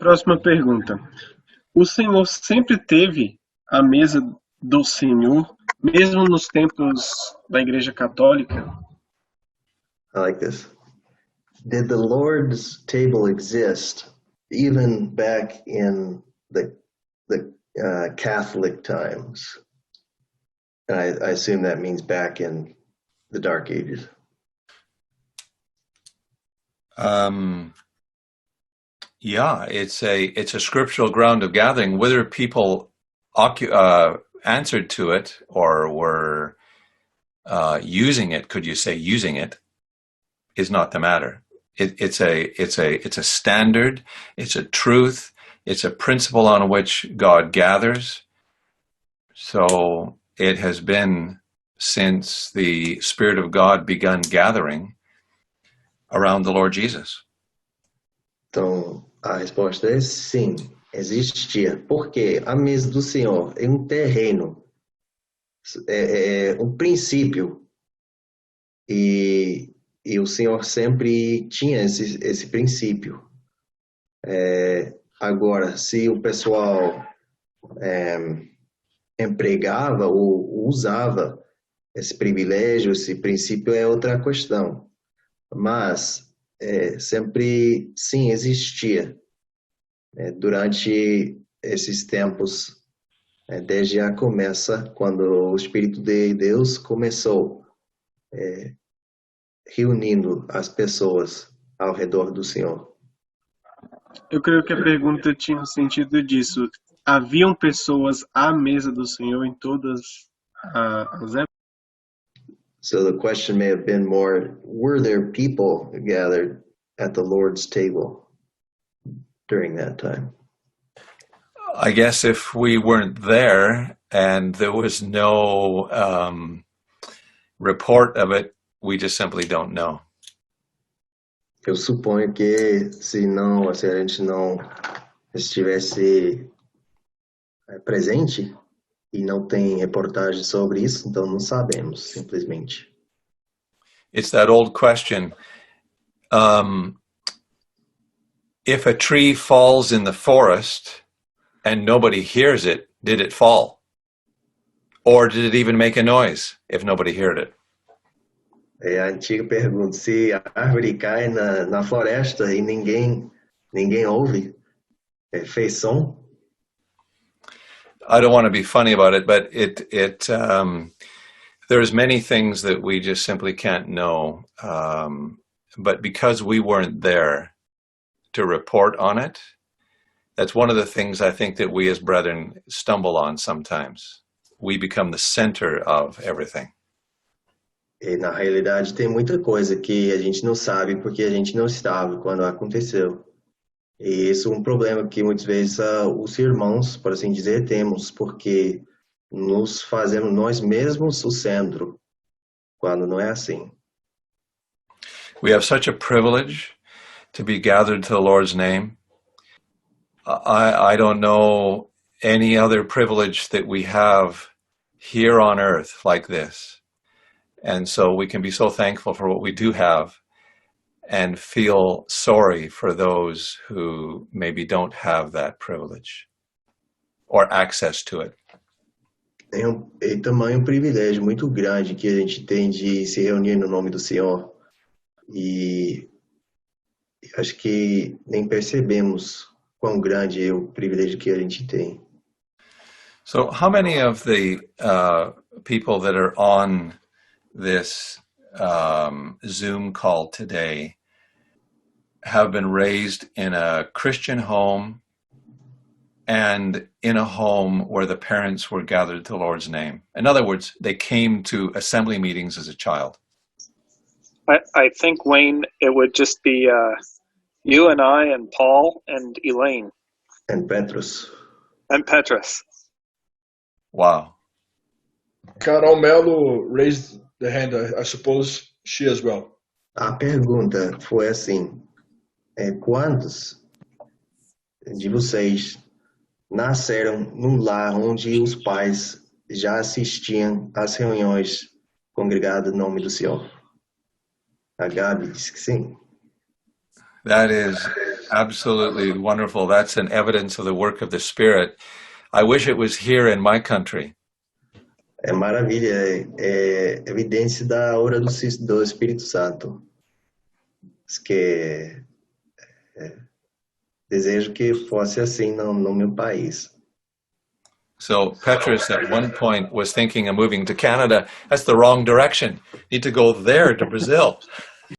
Próxima pergunta. O Senhor sempre teve a mesa do Senhor, mesmo nos tempos da Igreja Católica? I like this. Did the Lord's table exist even back in the Catholic times? And I assume that means back in the Dark Ages. Yeah, it's a scriptural ground of gathering. Whether people answered to it or were using it, could you say using it, is not the matter. It's a standard. It's a truth. It's a principle on which God gathers. So it has been since the Spirit of God begun gathering around the Lord Jesus. Então, a resposta é sim, existia. Porque a mesa do Senhor é um terreno, é um princípio. E o Senhor sempre tinha esse princípio. Agora, se o pessoal empregava ou usava esse privilégio, esse princípio é outra questão. Mas sempre sim existia durante esses tempos, desde a começa, quando o Espírito de Deus começou reunindo as pessoas ao redor do Senhor. Eu creio que a pergunta tinha o sentido disso. Haviam pessoas à mesa do Senhor em todas as épocas? So the question may have been more, were there people gathered at the Lord's table during that time? I guess if we weren't there and there was no report of it, we just simply don't know. Eu suponho que se a gente não estivesse presente e não tem reportagem sobre isso, então não sabemos, simplesmente. It's that old question. If a tree falls in the forest and nobody hears it, did it fall? Or did it even make a noise if nobody heard it? É a antiga pergunta, se a árvore cai na floresta e ninguém ouve, fez som? I don't want to be funny about it, but there's many things that we just simply can't know. But because we weren't there to report on it, that's one of the things I think that we as brethren stumble on sometimes. We become the center of everything. E na realidade tem muita coisa que a gente não sabe porque a gente não estava quando aconteceu. E isso é um problema que muitas vezes os irmãos, por assim dizer, temos, porque nos fazemos nós mesmos o centro, quando não é assim. We have such a privilege to be gathered to the Lord's name. I don't know any other privilege that we have here on earth like this. And so we can be so thankful for what we do have and feel sorry for those who maybe don't have that privilege or access to it. É também um privilégio muito grande que a gente tem de se reunir no nome do Senhor. E acho que nem percebemos quão grande é o privilégio que a gente tem. So how many of the people that are on this Zoom call today have been raised in a Christian home and in a home where the parents were gathered to the Lord's name? In other words, they came to assembly meetings as a child. I think, Wayne, it would just be you and I and Paul and Elaine. And Petrus. And Petrus. Wow. Carol Mello raised the hand. I suppose she as well. A pergunta foi assim: quantos de vocês nasceram num lar onde os pais já assistiam às reuniões congregadas em nome do Senhor? A Gabi disse que sim. That is Absolutely wonderful. That's an evidence of the work of the Spirit. I wish it was here in my country. É maravilha, é evidência da obra do Espírito Santo. Que desejo que fosse assim no meu país. So Petrus at one point was thinking of moving to Canada. That's the wrong direction. Need to go there to Brazil.